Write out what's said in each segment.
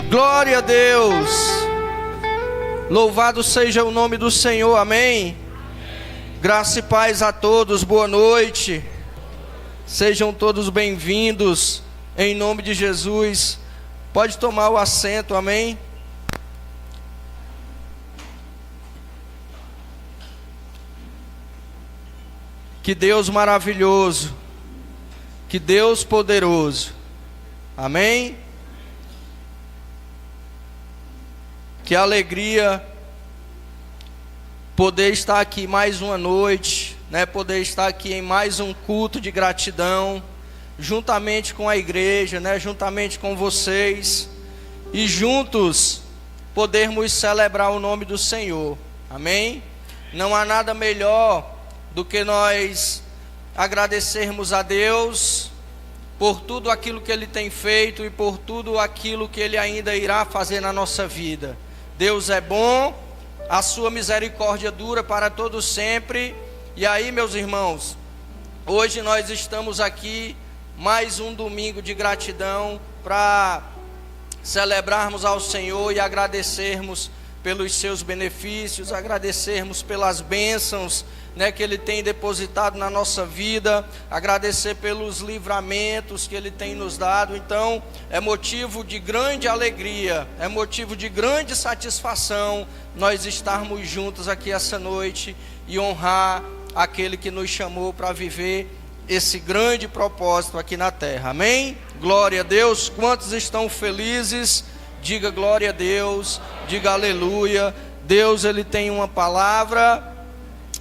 Glória a Deus. Louvado seja o nome do Senhor, amém? Graça e paz a todos, boa noite. Sejam todos bem-vindos, em nome de Jesus. Pode tomar o assento, amém? Que Deus maravilhoso, que Deus poderoso, amém? Que alegria poder estar aqui mais uma noite, poder estar aqui em mais um culto de gratidão, juntamente com a igreja, juntamente com vocês, e juntos podermos celebrar o nome do Senhor, amém? Não há nada melhor do que nós agradecermos a Deus por tudo aquilo que Ele tem feito e por tudo aquilo que Ele ainda irá fazer na nossa vida. Deus é bom, a sua misericórdia dura para todo sempre. E aí, meus irmãos, hoje nós estamos aqui, mais um domingo de gratidão, para celebrarmos ao Senhor e agradecermos pelos seus benefícios, agradecermos pelas bênçãos que Ele tem depositado na nossa vida, agradecer pelos livramentos que Ele tem nos dado. Então é motivo de grande alegria, é motivo de grande satisfação nós estarmos juntos aqui essa noite e honrar aquele que nos chamou para viver esse grande propósito aqui na terra, amém? Glória a Deus. Quantos estão felizes? Diga glória a Deus, diga aleluia. Deus, Ele tem uma palavra,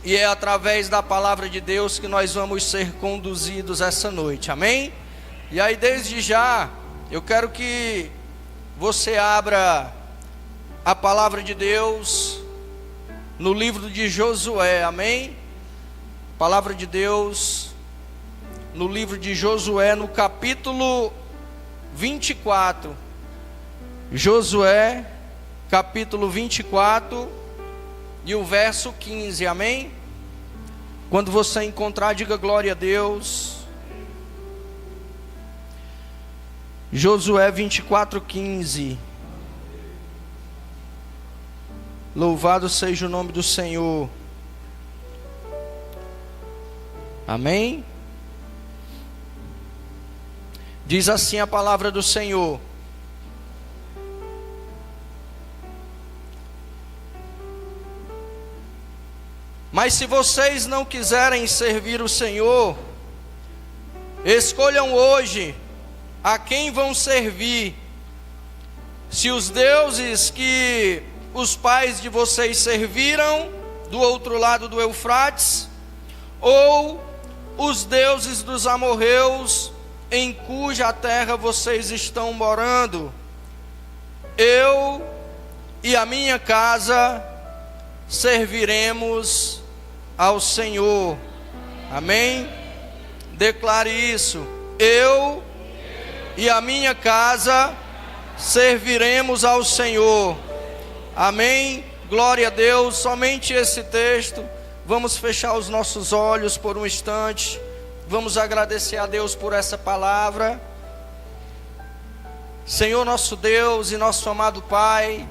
e é através da palavra de Deus que nós vamos ser conduzidos essa noite, amém? E aí, desde já, eu quero que você abra a palavra de Deus no livro de Josué, amém? Palavra de Deus no livro de Josué, no capítulo 24. Josué, capítulo 24, e o verso 15, amém? Quando você encontrar, diga glória a Deus. Josué 24, 15. Louvado seja o nome do Senhor. Amém? Diz assim a palavra do Senhor: mas se vocês não quiserem servir o Senhor, escolham hoje a quem vão servir: se os deuses que os pais de vocês serviram do outro lado do Eufrates, ou os deuses dos amorreus em cuja terra vocês estão morando. Eu e a minha casa serviremos ao Senhor, amém? Declare isso: eu e a minha casa serviremos ao Senhor, amém? Glória a Deus. Somente esse texto. Vamos fechar os nossos olhos por um instante, vamos agradecer a Deus por essa palavra. Senhor nosso Deus e nosso amado Pai,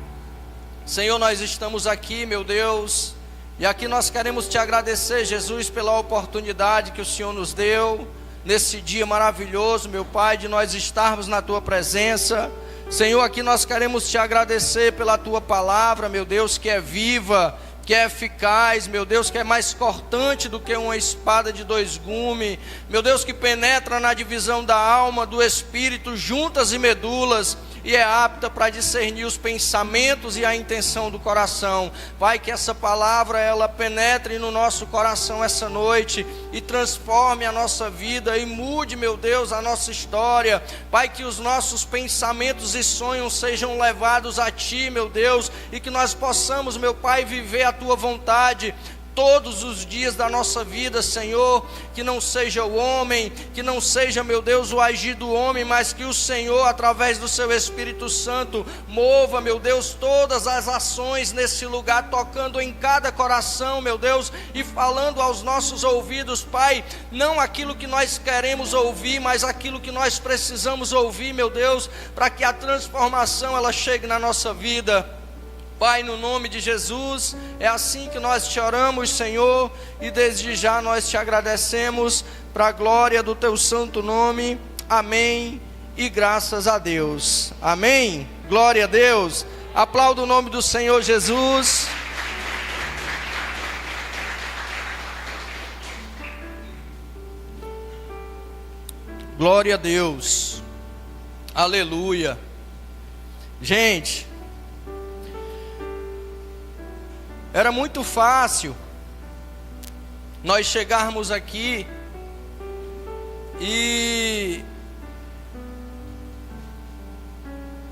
Senhor, nós estamos aqui, meu Deus, e aqui nós queremos te agradecer, Jesus, pela oportunidade que o Senhor nos deu, nesse dia maravilhoso, meu Pai, de nós estarmos na tua presença. Senhor, aqui nós queremos te agradecer pela tua palavra, meu Deus, que é viva, que é eficaz, meu Deus, que é mais cortante do que uma espada de dois gumes, meu Deus, que penetra na divisão da alma, do espírito, juntas e medulas, e é apta para discernir os pensamentos e a intenção do coração. Pai, que essa palavra ela penetre no nosso coração essa noite e transforme a nossa vida e mude, meu Deus, a nossa história. Pai, que os nossos pensamentos e sonhos sejam levados a Ti, meu Deus, e que nós possamos, meu Pai, viver a Tua vontade. todos os dias da nossa vida, Senhor, que não seja o homem, que não seja, meu Deus, o agir do homem, mas que o Senhor, através do seu Espírito Santo, mova, meu Deus, todas as ações nesse lugar, tocando em cada coração, meu Deus, e falando aos nossos ouvidos, Pai, não aquilo que nós queremos ouvir, mas aquilo que nós precisamos ouvir, meu Deus, para que a transformação ela chegue na nossa vida. Pai, no nome de Jesus, é assim que nós te oramos, Senhor, e desde já nós te agradecemos, para a glória do teu santo nome, amém, e graças a Deus, amém, glória a Deus, aplauda o nome do Senhor Jesus. Glória a Deus, aleluia. Gente, era muito fácil nós chegarmos aqui e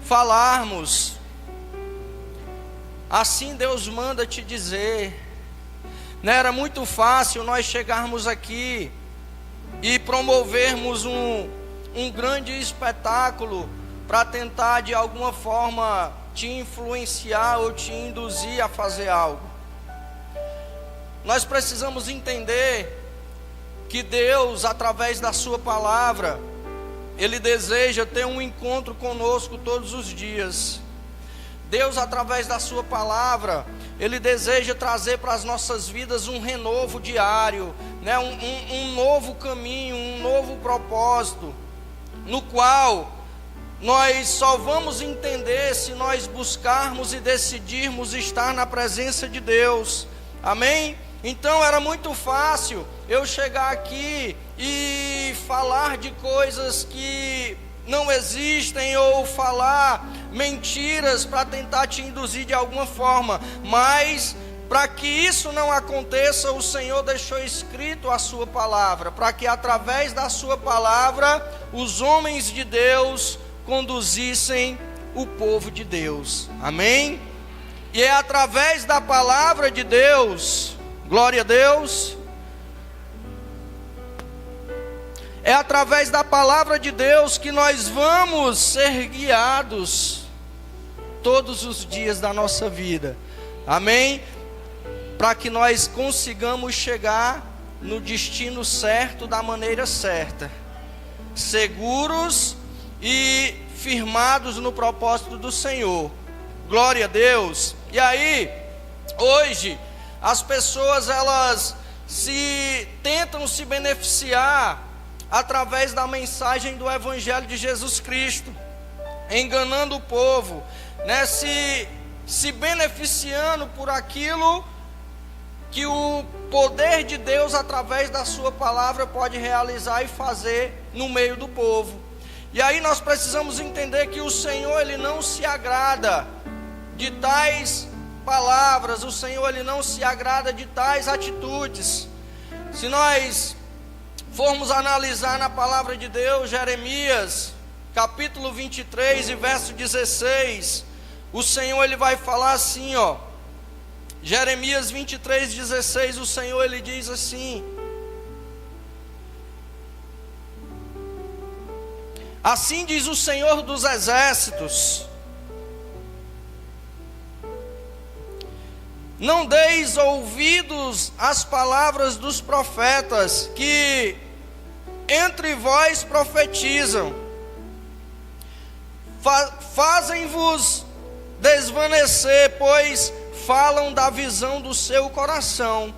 falarmos, assim Deus manda te dizer, né? Era muito fácil nós chegarmos aqui e promovermos um grande espetáculo para tentar de alguma forma te influenciar ou te induzir a fazer algo. Nós precisamos entender que Deus, através da sua palavra, Ele deseja ter um encontro conosco todos os dias. Deus, através da sua palavra, Ele deseja trazer para as nossas vidas um renovo diário, né? um novo caminho, um novo propósito, no qual nós só vamos entender se nós buscarmos e decidirmos estar na presença de Deus, amém? Então era muito fácil eu chegar aqui e falar de coisas que não existem, ou falar mentiras para tentar te induzir de alguma forma, mas para que isso não aconteça, o Senhor deixou escrito a sua palavra, para que através da sua palavra os homens de Deus conduzissem o povo de Deus, amém? E é através da palavra de Deus, glória a Deus, é através da palavra de Deus que nós vamos ser guiados todos os dias da nossa vida, amém? Para que nós consigamos chegar no destino certo, da maneira certa, seguros e firmados no propósito do Senhor, glória a Deus. E aí, hoje, as pessoas elas tentam se beneficiar através da mensagem do Evangelho de Jesus Cristo, enganando o povo, né? Se beneficiando por aquilo que o poder de Deus, através da sua palavra, pode realizar e fazer no meio do povo. E aí nós precisamos entender que o Senhor, Ele não se agrada de tais palavras, o Senhor, Ele não se agrada de tais atitudes. Se nós formos analisar na palavra de Deus, Jeremias, capítulo 23 e verso 16, o Senhor, Ele vai falar assim, ó, Jeremias 23, 16, o Senhor, Ele diz assim: assim diz o Senhor dos exércitos, não deis ouvidos às palavras dos profetas que entre vós profetizam, fazem-vos desvanecer, pois falam da visão do seu coração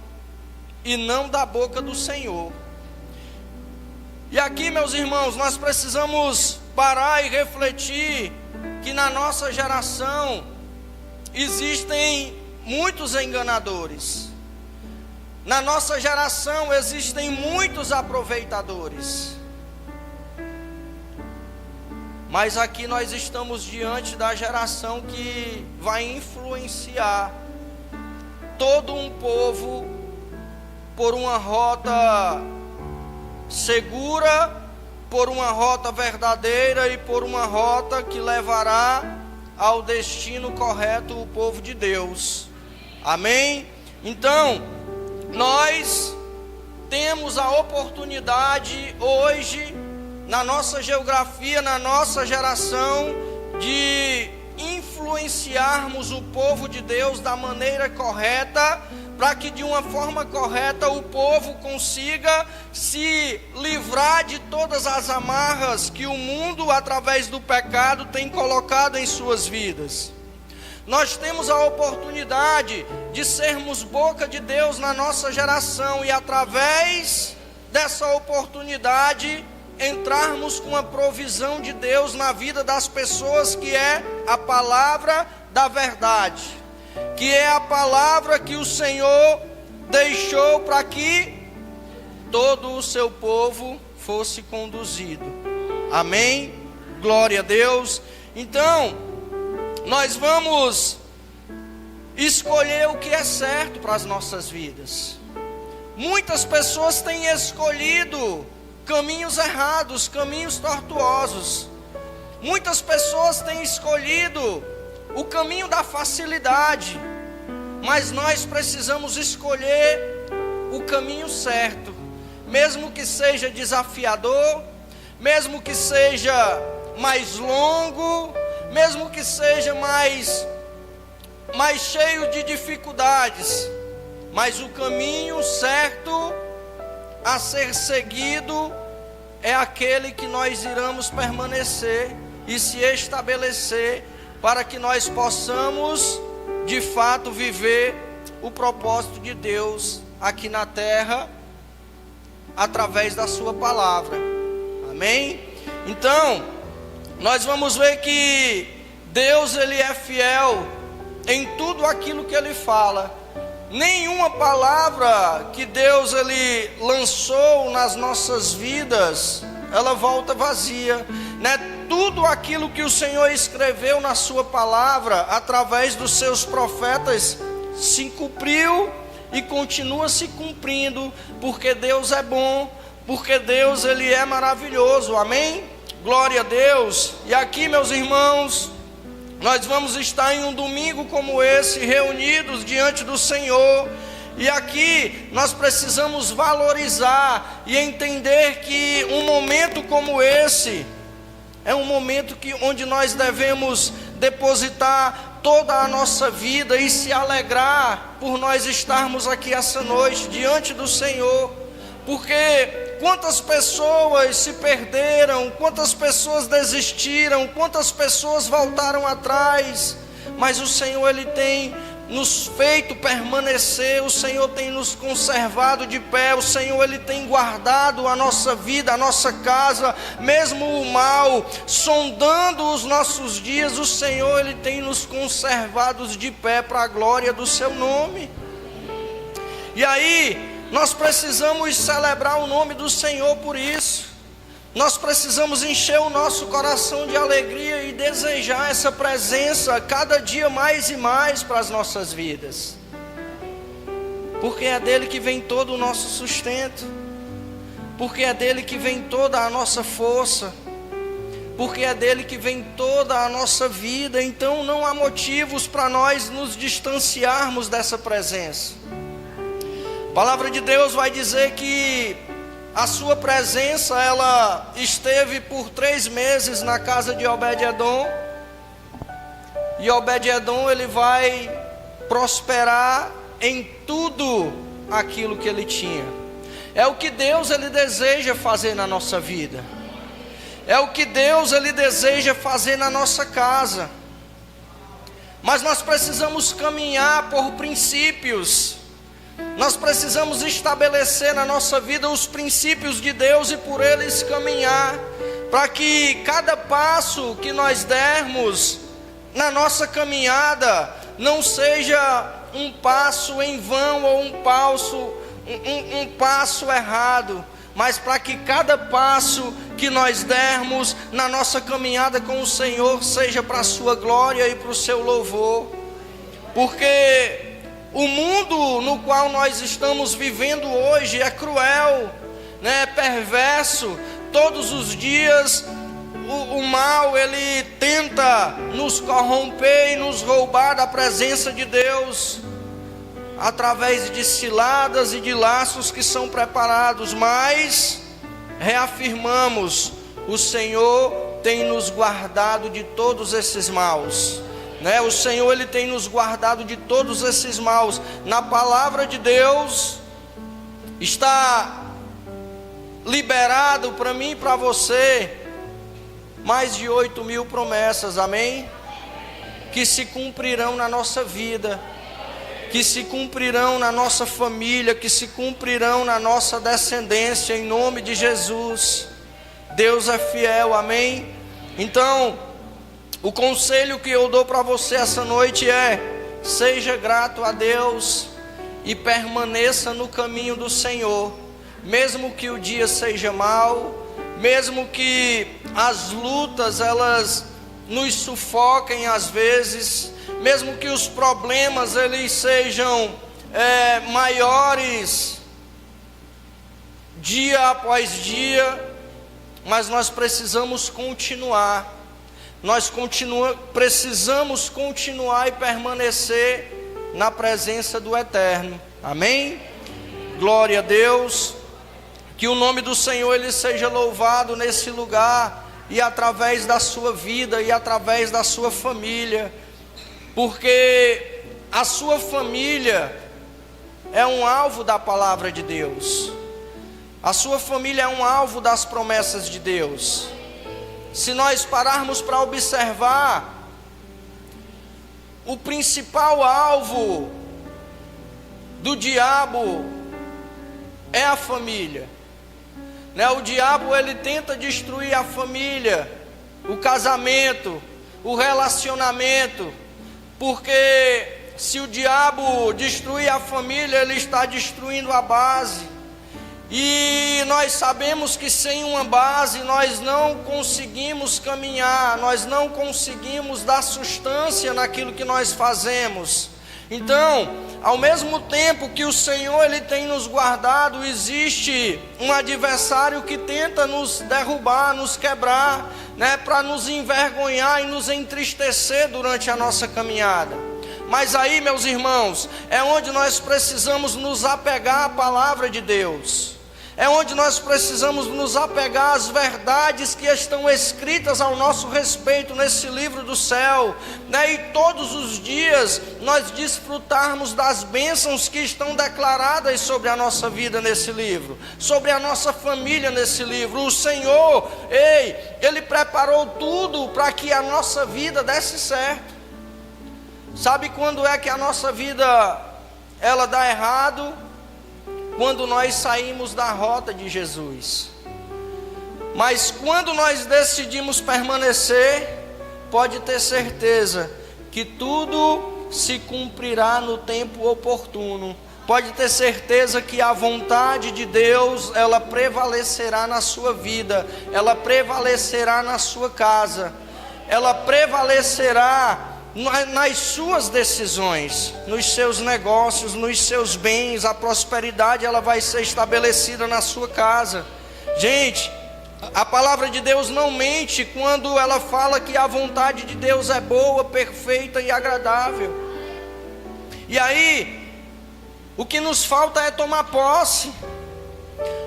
e não da boca do Senhor. E aqui, meus irmãos, nós precisamos parar e refletir que na nossa geração existem muitos enganadores. Na nossa geração existem muitos aproveitadores. Mas aqui nós estamos diante da geração que vai influenciar todo um povo por uma rota segura, por uma rota verdadeira e por uma rota que levará ao destino correto o povo de Deus. Amém? Então, nós temos a oportunidade hoje, na nossa geografia, na nossa geração, de influenciarmos o povo de Deus da maneira correta, para que de uma forma correta o povo consiga se livrar de todas as amarras que o mundo, através do pecado, tem colocado em suas vidas. Nós temos a oportunidade de sermos boca de Deus na nossa geração, e através dessa oportunidade entrarmos com a provisão de Deus na vida das pessoas, que é a palavra da verdade, que é a palavra que o Senhor deixou para que todo o seu povo fosse conduzido. Amém? Glória a Deus. Então, nós vamos escolher o que é certo para as nossas vidas. Muitas pessoas têm escolhido caminhos errados, caminhos tortuosos. Muitas pessoas têm escolhido o caminho da facilidade, mas nós precisamos escolher o caminho certo, mesmo que seja desafiador, mesmo que seja mais longo, mesmo que seja mais cheio de dificuldades, mas o caminho certo a ser seguido é aquele que nós iramos permanecer e se estabelecer, para que nós possamos de fato viver o propósito de Deus aqui na terra, através da sua palavra. Amém? Então, nós vamos ver que Deus, Ele é fiel em tudo aquilo que Ele fala. Nenhuma palavra que Deus Ele lançou nas nossas vidas, ela volta vazia, né? Tudo aquilo que o Senhor escreveu na sua palavra, através dos seus profetas, se cumpriu e continua se cumprindo, porque Deus é bom, porque Deus Ele é maravilhoso. Amém? Glória a Deus. E aqui, meus irmãos, nós vamos estar em um domingo como esse, reunidos diante do Senhor. E aqui nós precisamos valorizar e entender que um momento como esse é um momento onde nós devemos depositar toda a nossa vida e se alegrar por nós estarmos aqui essa noite diante do Senhor. Porque quantas pessoas se perderam, quantas pessoas desistiram, quantas pessoas voltaram atrás, mas o Senhor Ele tem nos feito permanecer, o Senhor tem nos conservado de pé, o Senhor Ele tem guardado a nossa vida, a nossa casa, mesmo o mal sondando os nossos dias, o Senhor Ele tem nos conservado de pé para a glória do seu nome. E aí nós precisamos celebrar o nome do Senhor por isso. Nós precisamos encher o nosso coração de alegria e desejar essa presença cada dia mais e mais para as nossas vidas. Porque é dele que vem todo o nosso sustento. Porque é dele que vem toda a nossa força. Porque é dele que vem toda a nossa vida. Então não há motivos para nós nos distanciarmos dessa presença. A palavra de Deus vai dizer que a sua presença, ela esteve por 3 meses na casa de Obed-edom. E Obed-edom, ele vai prosperar em tudo aquilo que ele tinha. É o que Deus, ele deseja fazer na nossa vida. É o que Deus, ele deseja fazer na nossa casa. Mas nós precisamos caminhar por princípios. Nós precisamos estabelecer na nossa vida os princípios de Deus e por eles caminhar, para que cada passo que nós dermos na nossa caminhada não seja um passo em vão ou um passo errado, mas para que cada passo que nós dermos na nossa caminhada com o Senhor seja para a sua glória e para o seu louvor. Porque o mundo no qual nós estamos vivendo hoje é cruel, né? É perverso. Todos os dias o mal, ele tenta nos corromper e nos roubar da presença de Deus. através de ciladas e de laços que são preparados, mas reafirmamos: o Senhor tem nos guardado de todos esses maus, né? O Senhor, Ele tem nos guardado de todos esses maus. Na palavra de Deus está liberado para mim e para você mais de 8.000 promessas, amém? Que se cumprirão na nossa vida, que se cumprirão na nossa família, que se cumprirão na nossa descendência, em nome de Jesus. Deus é fiel, amém? Então, o conselho que eu dou para você essa noite é: seja grato a Deus e permaneça no caminho do Senhor, mesmo que o dia seja mau, mesmo que as lutas elas nos sufoquem às vezes, mesmo que os problemas eles sejam maiores dia após dia, mas nós precisamos continuar. Precisamos continuar e permanecer na presença do Eterno, amém? Glória a Deus. Que o nome do Senhor Ele seja louvado nesse lugar e através da sua vida e através da sua família, porque a sua família é um alvo da palavra de Deus, a sua família é um alvo das promessas de Deus. Se nós pararmos para observar, o principal alvo do diabo é a família, né? O diabo ele tenta destruir a família, o casamento, o relacionamento, porque se o diabo destruir a família, ele está destruindo a base. E nós sabemos que sem uma base nós não conseguimos caminhar, nós não conseguimos dar sustância naquilo que nós fazemos. Então, ao mesmo tempo que o Senhor Ele tem nos guardado, existe um adversário que tenta nos derrubar, nos quebrar, né, para nos envergonhar e nos entristecer durante a nossa caminhada. Mas aí, meus irmãos, é onde nós precisamos nos apegar à palavra de Deus. É onde nós precisamos nos apegar às verdades que estão escritas ao nosso respeito nesse livro do céu, né? E todos os dias nós desfrutarmos das bênçãos que estão declaradas sobre a nossa vida nesse livro, sobre a nossa família nesse livro. O Senhor, Ele preparou tudo para que a nossa vida desse certo. Sabe quando é que a nossa vida ela dá errado? Quando nós saímos da rota de Jesus. Mas quando nós decidimos permanecer, pode ter certeza que tudo se cumprirá no tempo oportuno. Pode ter certeza que a vontade de Deus, ela prevalecerá na sua vida, ela prevalecerá na sua casa, ela prevalecerá nas suas decisões, nos seus negócios, nos seus bens. A prosperidade ela vai ser estabelecida na sua casa. Gente, a palavra de Deus não mente quando ela fala que a vontade de Deus é boa, perfeita e agradável. E aí, o que nos falta é tomar posse.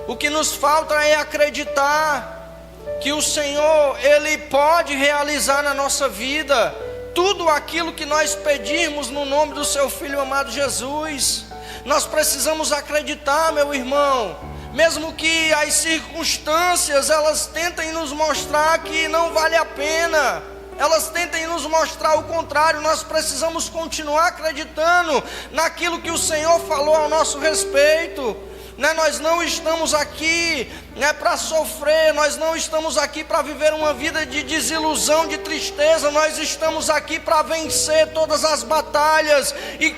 O que nos falta é acreditar que o Senhor, Ele pode realizar na nossa vida tudo aquilo que nós pedirmos no nome do seu Filho amado Jesus. Nós precisamos acreditar, meu irmão, mesmo que as circunstâncias elas tentem nos mostrar que não vale a pena, elas tentem nos mostrar o contrário, nós precisamos continuar acreditando naquilo que o Senhor falou ao nosso respeito. Nós não estamos aqui para sofrer, nós não estamos aqui para viver uma vida de desilusão, de tristeza. Nós estamos aqui para vencer todas as batalhas e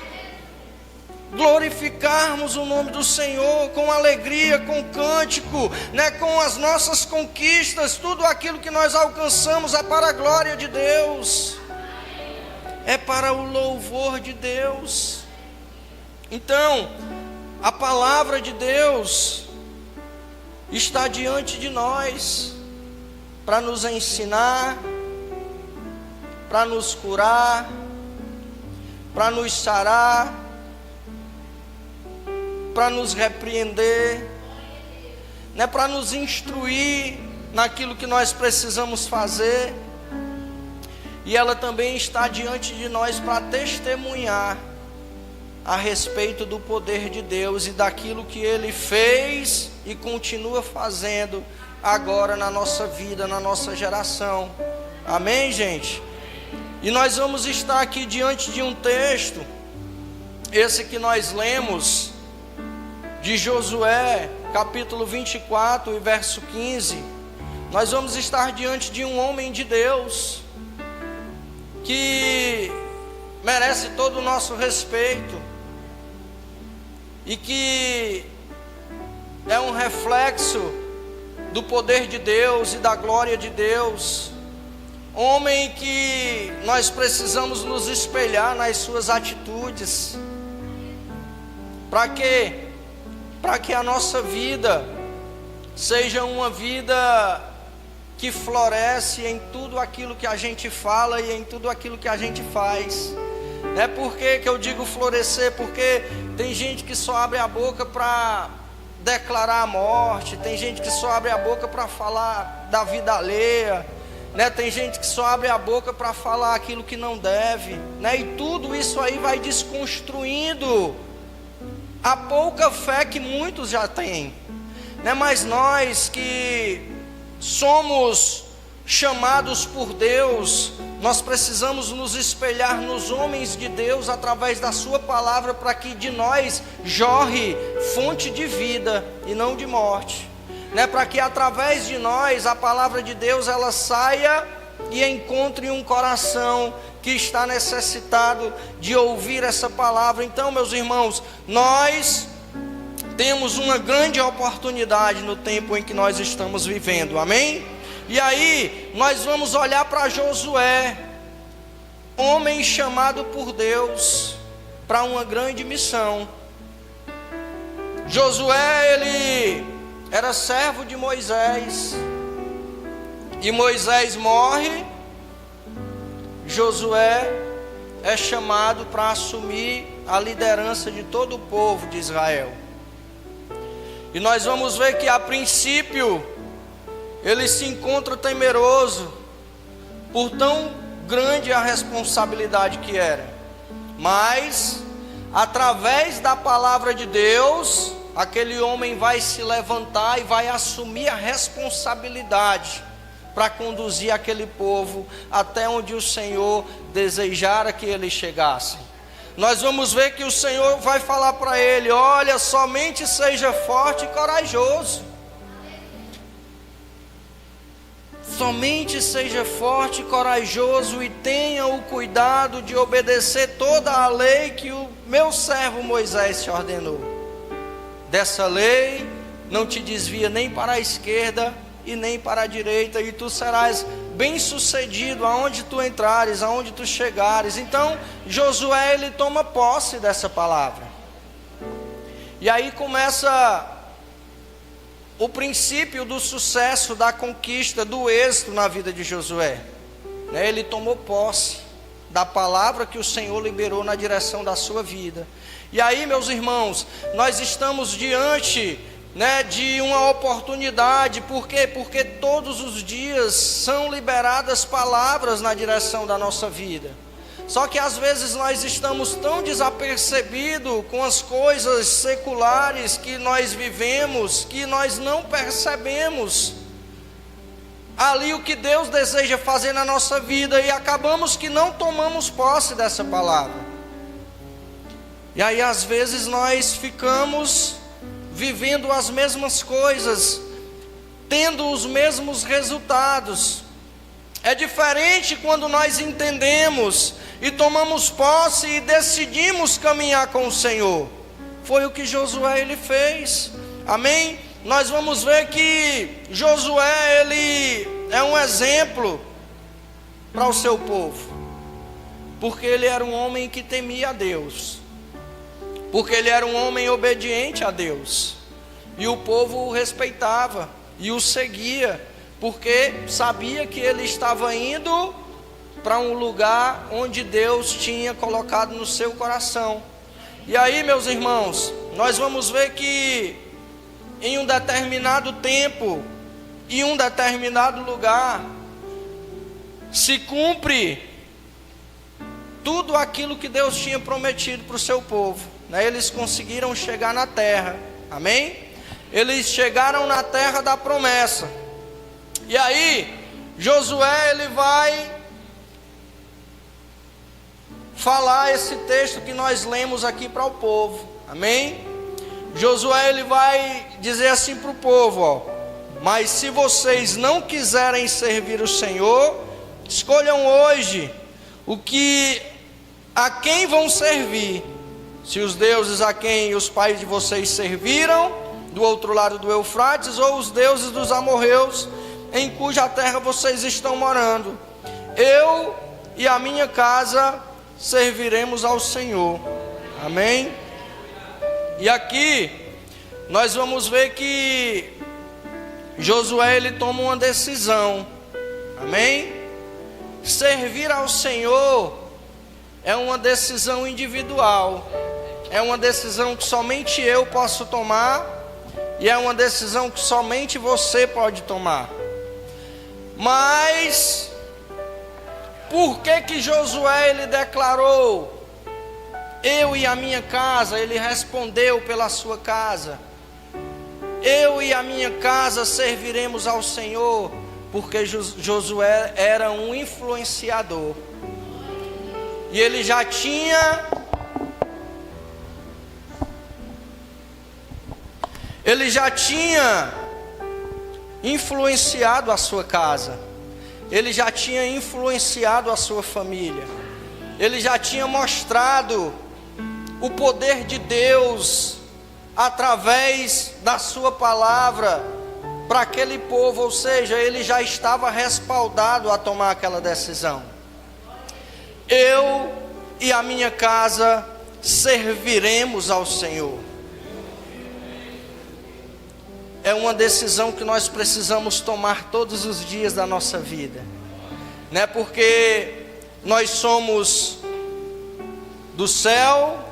glorificarmos o nome do Senhor com alegria, com cântico, com as nossas conquistas. Tudo aquilo que nós alcançamos é para a glória de Deus, é para o louvor de Deus. Então, a palavra de Deus está diante de nós para nos ensinar, para nos curar, para nos sarar, para nos repreender, né, para nos instruir naquilo que nós precisamos fazer. E ela também está diante de nós para testemunhar a respeito do poder de Deus e daquilo que Ele fez e continua fazendo agora na nossa vida, na nossa geração. Amém, gente? E nós vamos estar aqui diante de um texto, esse que nós lemos, de Josué, capítulo 24 e verso 15. Nós vamos estar diante de um homem de Deus, que merece todo o nosso respeito, e que é um reflexo do poder de Deus e da glória de Deus. Homem que nós precisamos nos espelhar nas suas atitudes. Para quê? Para que a nossa vida seja uma vida que floresce em tudo aquilo que a gente fala e em tudo aquilo que a gente faz. É por que eu digo florescer? Porque tem gente que só abre a boca para declarar a morte, tem gente que só abre a boca para falar da vida alheia, né? Tem gente que só abre a boca para falar aquilo que não deve, né? E tudo isso aí vai desconstruindo a pouca fé que muitos já têm, né? Mas nós que somos chamados por Deus, nós precisamos nos espelhar nos homens de Deus através da sua palavra, para que de nós jorre fonte de vida e não de morte, né? Para que através de nós a palavra de Deus ela saia e encontre um coração que está necessitado de ouvir essa palavra. Então, meus irmãos, nós temos uma grande oportunidade no tempo em que nós estamos vivendo, amém? E aí, nós vamos olhar para Josué, homem chamado por Deus para uma grande missão. Josué, ele era servo de Moisés, e Moisés morre. Josué é chamado para assumir a liderança de todo o povo de Israel. E nós vamos ver que a princípio ele se encontra temeroso por tão grande a responsabilidade que era. Mas através da palavra de Deus, aquele homem vai se levantar e vai assumir a responsabilidade para conduzir aquele povo até onde o Senhor desejara que eles chegassem. Nós vamos ver que o Senhor vai falar para ele: olha, somente seja forte e corajoso. Somente seja forte e corajoso, e tenha o cuidado de obedecer toda a lei que o meu servo Moisés te ordenou. Dessa lei não te desvia nem para a esquerda e nem para a direita, e tu serás bem sucedido aonde tu entrares, aonde tu chegares. Então Josué, ele toma posse dessa palavra, e aí começa o princípio do sucesso, da conquista, do êxito na vida de Josué, né? Ele tomou posse da palavra que o Senhor liberou na direção da sua vida. E aí, meus irmãos, nós estamos diante, né, de uma oportunidade. Por quê? Porque todos os dias são liberadas palavras na direção da nossa vida. Só que às vezes nós estamos tão desapercebidos com as coisas seculares que nós vivemos, que nós não percebemos ali o que Deus deseja fazer na nossa vida, e acabamos que não tomamos posse dessa palavra. E aí às vezes nós ficamos vivendo as mesmas coisas, tendo os mesmos resultados. É diferente quando nós entendemos e tomamos posse e decidimos caminhar com o Senhor. Foi o que Josué ele fez, amém? Nós vamos ver que Josué, ele é um exemplo para o seu povo, porque ele era um homem que temia a Deus, porque ele era um homem obediente a Deus, e o povo o respeitava e o seguia, porque sabia que ele estava indo para um lugar onde Deus tinha colocado no seu coração. E aí, meus irmãos, nós vamos ver que em um determinado tempo, em um determinado lugar, se cumpre tudo aquilo que Deus tinha prometido para o seu povo, né? Eles conseguiram chegar na terra, amém? Eles chegaram na terra da promessa. E aí, Josué, ele vai falar esse texto que nós lemos aqui para o povo, amém? Josué, ele vai dizer assim para o povo, ó: mas se vocês não quiserem servir o Senhor, escolham hoje a quem vão servir, se os deuses a quem os pais de vocês serviram do outro lado do Eufrates, ou os deuses dos amorreus em cuja terra vocês estão morando. Eu e a minha casa serviremos ao Senhor, amém? E aqui nós vamos ver que Josué, ele toma uma decisão, amém? Servir ao Senhor é uma decisão individual, é uma decisão que somente eu posso tomar, e é uma decisão que somente você pode tomar. Mas por que Josué, ele declarou eu e a minha casa? Ele respondeu pela sua casa: eu e a minha casa serviremos ao Senhor, porque Josué era um influenciador, e ele já tinha influenciado a sua casa, ele já tinha influenciado a sua família, ele já tinha mostrado o poder de Deus através da sua palavra para aquele povo, ou seja, ele já estava respaldado a tomar aquela decisão. Eu e a minha casa serviremos ao Senhor. É uma decisão que nós precisamos tomar todos os dias da nossa vida, né? Porque nós somos do céu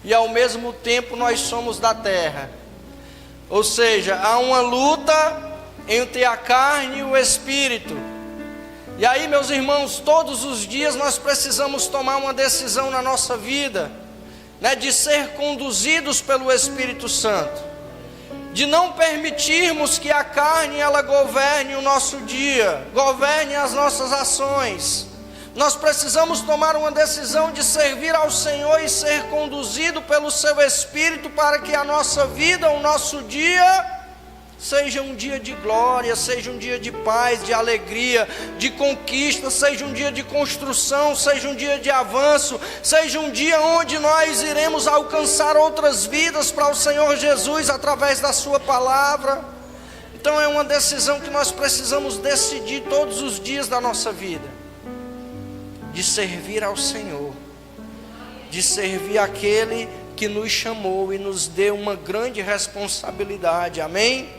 e ao mesmo tempo nós somos da terra. Ou seja, há uma luta entre a carne e o espírito. E aí, meus irmãos, todos os dias nós precisamos tomar uma decisão na nossa vida, né? De ser conduzidos pelo Espírito Santo, de não permitirmos que a carne ela governe o nosso dia, governe as nossas ações. Nós precisamos tomar uma decisão de servir ao Senhor e ser conduzido pelo seu Espírito, para que a nossa vida, o nosso dia, seja um dia de glória, seja um dia de paz, de alegria, de conquista, seja um dia de construção, seja um dia de avanço, seja um dia onde nós iremos alcançar outras vidas para o Senhor Jesus através da sua palavra. Então é uma decisão que nós precisamos decidir todos os dias da nossa vida, de servir ao Senhor, de servir aquele que nos chamou e nos deu uma grande responsabilidade, amém?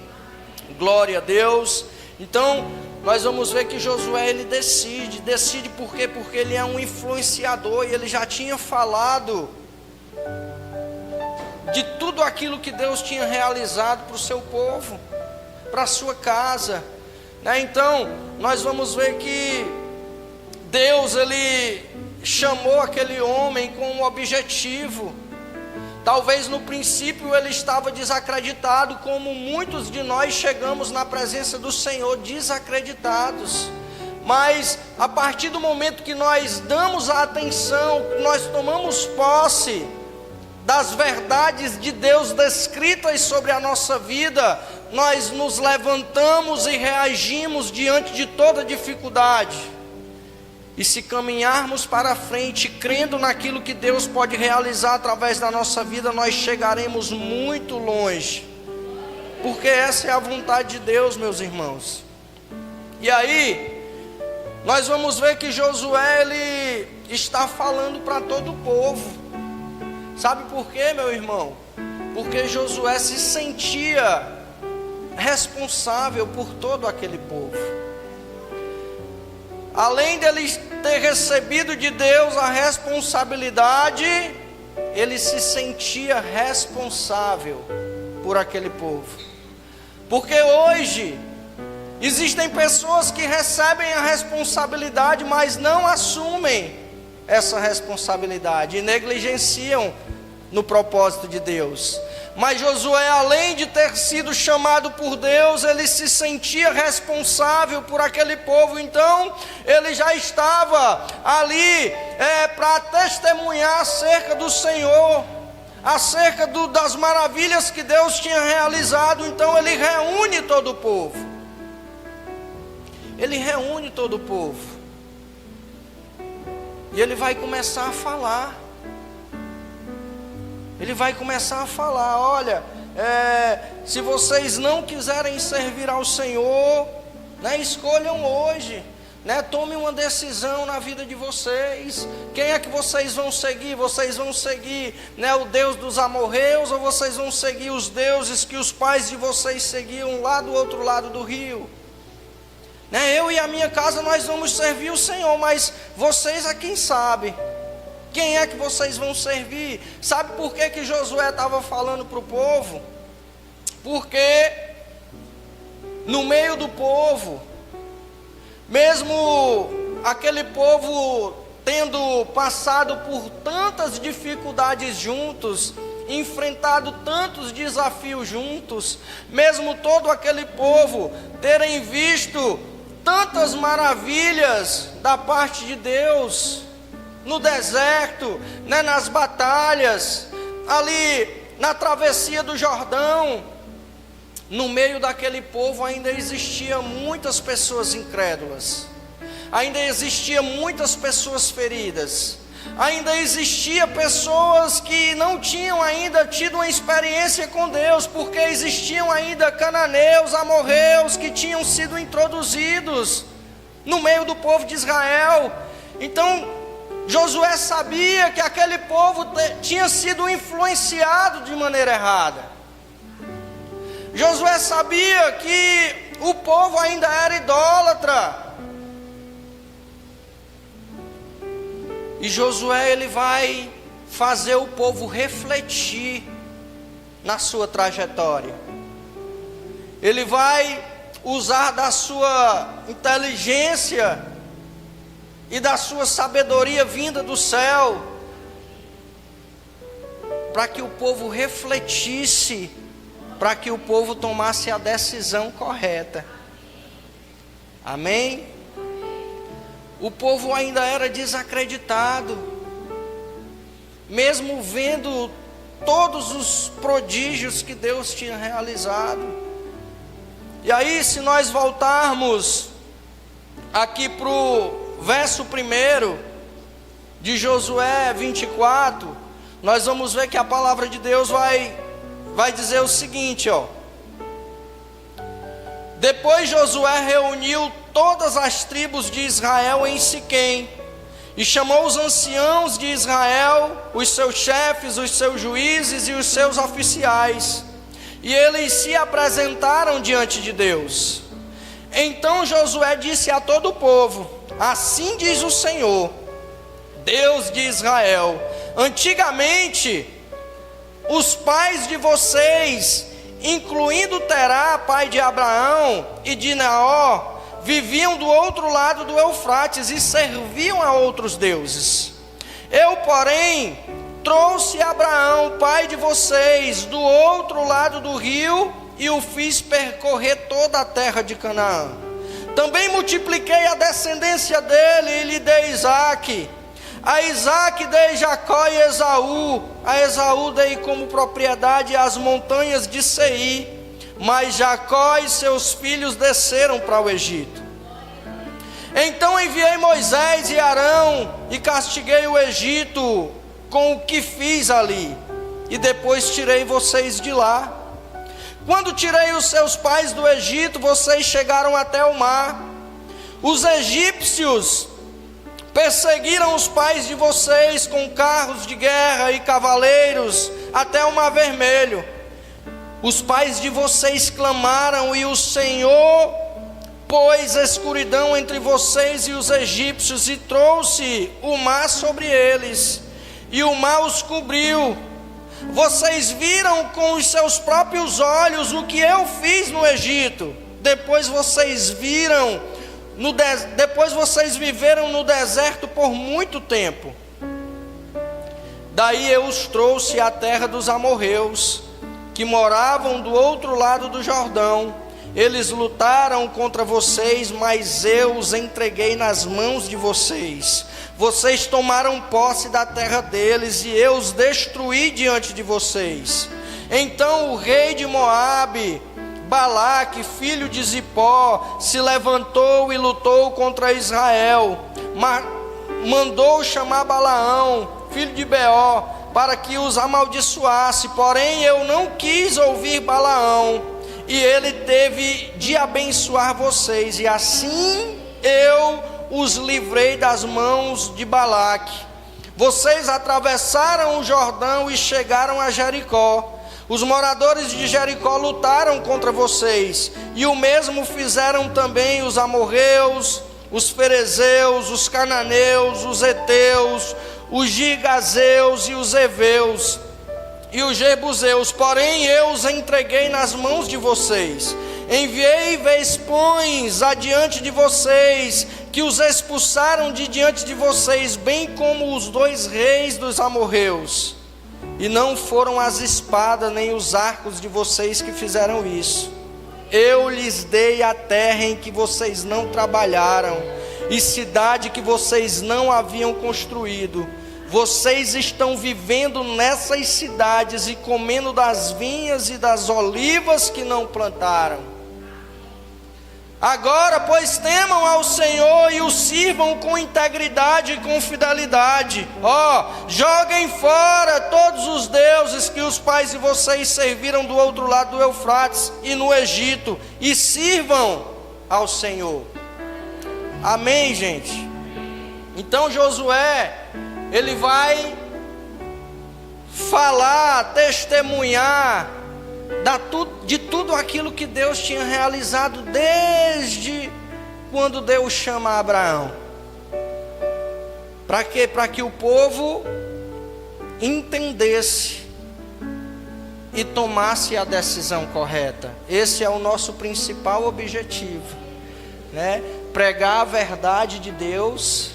Glória a Deus. Então nós vamos ver que Josué, ele decide por quê? Porque ele é um influenciador, e ele já tinha falado de tudo aquilo que Deus tinha realizado para o seu povo, para a sua casa, né? Então nós vamos ver que Deus, ele chamou aquele homem com um objetivo. Talvez no princípio ele estava desacreditado, como muitos de nós chegamos na presença do Senhor desacreditados. Mas a partir do momento que nós damos a atenção, nós tomamos posse das verdades de Deus descritas sobre a nossa vida, nós nos levantamos e reagimos diante de toda dificuldade. E se caminharmos para frente, crendo naquilo que Deus pode realizar através da nossa vida, nós chegaremos muito longe, porque essa é a vontade de Deus, meus irmãos. E aí, nós vamos ver que Josué, ele está falando para todo o povo. Sabe por quê, meu irmão? Porque Josué se sentia responsável por todo aquele povo. Além dele ter recebido de Deus a responsabilidade, ele se sentia responsável por aquele povo. Porque hoje existem pessoas que recebem a responsabilidade, mas não assumem essa responsabilidade e negligenciam no propósito de Deus. Mas Josué, além de ter sido chamado por Deus, ele se sentia responsável por aquele povo. Então ele já estava ali para testemunhar acerca do Senhor, acerca das maravilhas que Deus tinha realizado. Então ele reúne todo o povo. Ele reúne todo o povo. E ele vai começar a falar. Ele vai começar a falar: olha, se vocês não quiserem servir ao Senhor, escolham hoje, tomem uma decisão na vida de vocês. Quem é que vocês vão seguir? Vocês vão seguir o Deus dos amorreus, ou vocês vão seguir os deuses que os pais de vocês seguiam lá do outro lado do rio? Eu e a minha casa nós vamos servir o Senhor, mas vocês é quem sabe. Quem é que vocês vão servir? Sabe por que Josué estava falando para o povo? Porque no meio do povo, mesmo aquele povo tendo passado por tantas dificuldades juntos, enfrentado tantos desafios juntos, mesmo todo aquele povo terem visto tantas maravilhas da parte de Deus, no deserto, nas batalhas, ali na travessia do Jordão, no meio daquele povo ainda existiam muitas pessoas incrédulas, ainda existiam muitas pessoas feridas, ainda existia pessoas que não tinham ainda tido uma experiência com Deus, porque existiam ainda cananeus, amorreus que tinham sido introduzidos no meio do povo de Israel. Então Josué sabia que aquele povo tinha sido influenciado de maneira errada. Josué sabia que o povo ainda era idólatra. E Josué, ele vai fazer o povo refletir na sua trajetória. Ele vai usar da sua inteligência e da sua sabedoria vinda do céu, para que o povo refletisse, para que o povo tomasse a decisão correta. Amém? O povo ainda era desacreditado, mesmo vendo todos os prodígios que Deus tinha realizado. E aí, se nós voltarmos aqui para o verso 1 de Josué 24, nós vamos ver que a palavra de Deus vai dizer o seguinte, Depois Josué reuniu todas as tribos de Israel em Siquém, e chamou os anciãos de Israel, os seus chefes, os seus juízes e os seus oficiais, e eles se apresentaram diante de Deus. Então Josué disse a todo o povo: assim diz o Senhor, Deus de Israel: antigamente os pais de vocês, incluindo Terá, pai de Abraão, e de Naor, viviam do outro lado do Eufrates e serviam a outros deuses. Eu, porém, trouxe Abraão, pai de vocês, do outro lado do rio, e o fiz percorrer toda a terra de Canaã. Também multipliquei a descendência dele e lhe dei Isaque. A Isaque dei Jacó e Esaú. A Esaú dei como propriedade as montanhas de Seir. Mas Jacó e seus filhos desceram para o Egito. Então enviei Moisés e Arão e castiguei o Egito com o que fiz ali. E depois tirei vocês de lá. Quando tirei os seus pais do Egito, vocês chegaram até o mar. Os egípcios perseguiram os pais de vocês com carros de guerra e cavaleiros até o Mar Vermelho. Os pais de vocês clamaram e o Senhor pôs escuridão entre vocês e os egípcios e trouxe o mar sobre eles. e o mar os cobriu. Vocês viram com os seus próprios olhos o que eu fiz no Egito. Depois vocês viveram no deserto por muito tempo. Daí eu os trouxe à terra dos amorreus, que moravam do outro lado do Jordão. Eles lutaram contra vocês, mas eu os entreguei nas mãos de vocês. Vocês tomaram posse da terra deles e eu os destruí diante de vocês. Então o rei de Moabe, Balaque, filho de Zipó, se levantou e lutou contra Israel. Mandou chamar Balaão, filho de Beó, para que os amaldiçoasse. Porém eu não quis ouvir Balaão, e ele teve de abençoar vocês. E assim eu os livrei das mãos de Balaque. Vocês atravessaram o Jordão e chegaram a Jericó. Os moradores de Jericó lutaram contra vocês, e o mesmo fizeram também os amorreus, os ferezeus, os cananeus, os heteus, os gigazeus e os heveus e os jebuseus. Porém eu os entreguei nas mãos de vocês. Enviei vespões adiante de vocês, que os expulsaram de diante de vocês, bem como os 2 reis dos amorreus. E não foram as espadas nem os arcos de vocês que fizeram isso. Eu lhes dei a terra em que vocês não trabalharam, e cidade que vocês não haviam construído. Vocês estão vivendo nessas cidades e comendo das vinhas e das olivas que não plantaram. Agora, pois, temam ao Senhor e o sirvam com integridade e com fidelidade. Joguem fora todos os deuses que os pais de vocês serviram do outro lado do Eufrates e no Egito, e sirvam ao Senhor. Amém, gente? Então Josué, ele vai falar, testemunhar de tudo aquilo que Deus tinha realizado desde quando Deus chama Abraão. Para quê? Para que o povo entendesse e tomasse a decisão correta. Esse é o nosso principal objetivo, né? Pregar a verdade de Deus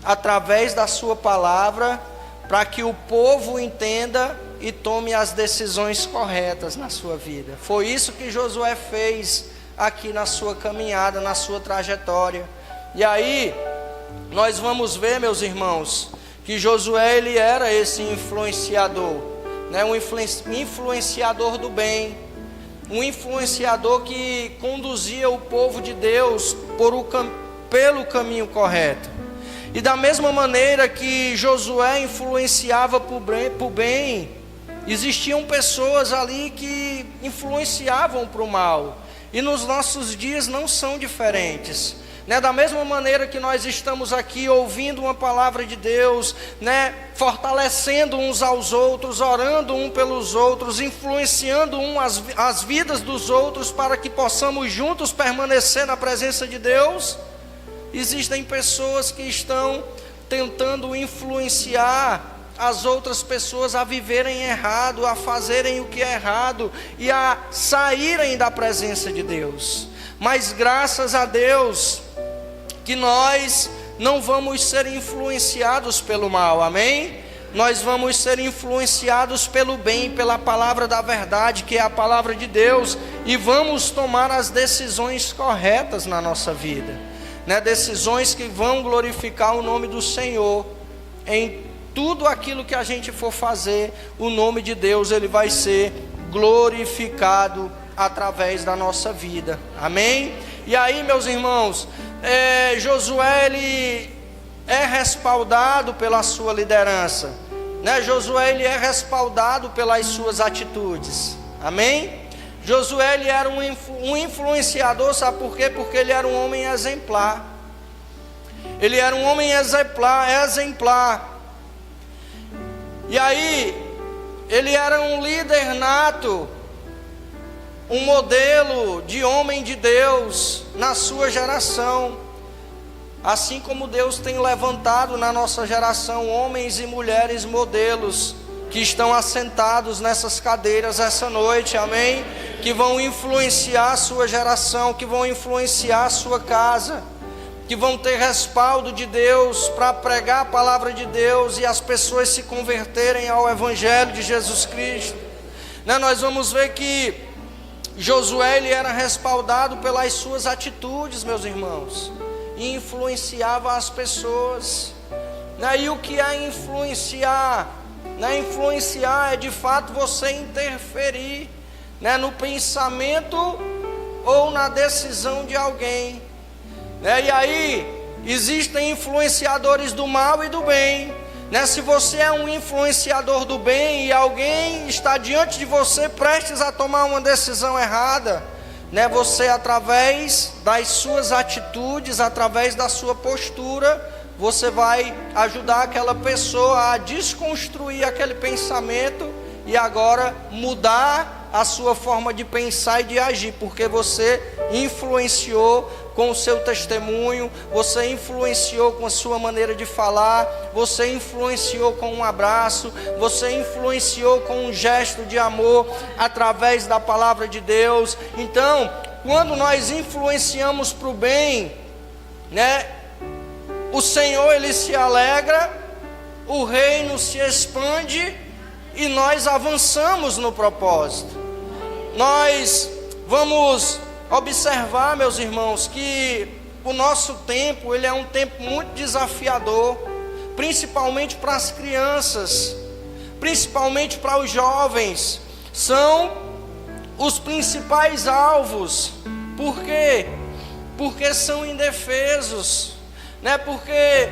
através da sua palavra, para que o povo entenda e tome as decisões corretas na sua vida. Foi isso que Josué fez aqui na sua caminhada, na sua trajetória. E aí nós vamos ver, meus irmãos, que Josué, ele era esse influenciador, né? Um influenciador do bem, um influenciador que conduzia o povo de Deus pelo caminho correto. E da mesma maneira que Josué influenciava para o bem, existiam pessoas ali que influenciavam para o mal. E nos nossos dias não são diferentes, né? Da mesma maneira que nós estamos aqui ouvindo uma palavra de Deus, né? Fortalecendo uns aos outros, orando um pelos outros, influenciando as vidas dos outros, para que possamos juntos permanecer na presença de Deus. Existem pessoas que estão tentando influenciar as outras pessoas a viverem errado, a fazerem o que é errado e a saírem da presença de Deus. Mas graças a Deus que nós não vamos ser influenciados pelo mal, amém? Nós vamos ser influenciados pelo bem, pela palavra da verdade, que é a palavra de Deus, e vamos tomar as decisões corretas na nossa vida, né? Decisões que vão glorificar o nome do Senhor. Em tudo aquilo que a gente for fazer, o nome de Deus, ele vai ser glorificado através da nossa vida, amém? E aí, meus irmãos, Josué, ele é respaldado pela sua liderança, né? Josué, ele é respaldado pelas suas atitudes, amém? Josué, ele era um influenciador, sabe por quê? Porque ele era um homem exemplar. Ele era um homem exemplar. E aí, ele era um líder nato, um modelo de homem de Deus na sua geração. Assim como Deus tem levantado na nossa geração homens e mulheres modelos que estão assentados nessas cadeiras essa noite, amém? Que vão influenciar a sua geração, que vão influenciar a sua casa, que vão ter respaldo de Deus para pregar a palavra de Deus e as pessoas se converterem ao Evangelho de Jesus Cristo. Nós vamos ver que Josué, ele era respaldado pelas suas atitudes, meus irmãos, e influenciava as pessoas. E o que é influenciar? Influenciar é de fato você interferir, no pensamento ou na decisão de alguém. E aí existem influenciadores do mal e do bem. Se você é um influenciador do bem e alguém está diante de você prestes a tomar uma decisão errada, você, através das suas atitudes, através da sua postura, você vai ajudar aquela pessoa a desconstruir aquele pensamento e agora mudar a sua forma de pensar e de agir, porque você influenciou com o seu testemunho, você influenciou com a sua maneira de falar, você influenciou com um abraço, você influenciou com um gesto de amor através da palavra de Deus. Então, quando nós influenciamos para o bem, o Senhor, ele se alegra, o reino se expande e nós avançamos no propósito. Nós vamos observar, meus irmãos, que o nosso tempo, ele é um tempo muito desafiador, principalmente para as crianças, principalmente para os jovens. São os principais alvos. Por quê? Porque são indefesos, porque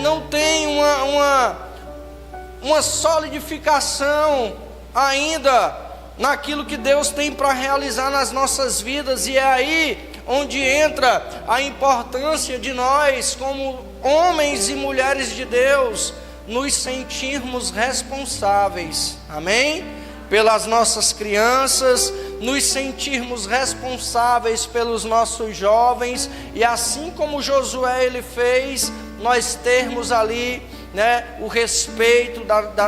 não tem uma solidificação ainda naquilo que Deus tem para realizar nas nossas vidas. E é aí onde entra a importância de nós, como homens e mulheres de Deus, nos sentirmos responsáveis, amém? Pelas nossas crianças, nos sentirmos responsáveis pelos nossos jovens, e assim como Josué ele fez, nós termos ali o respeito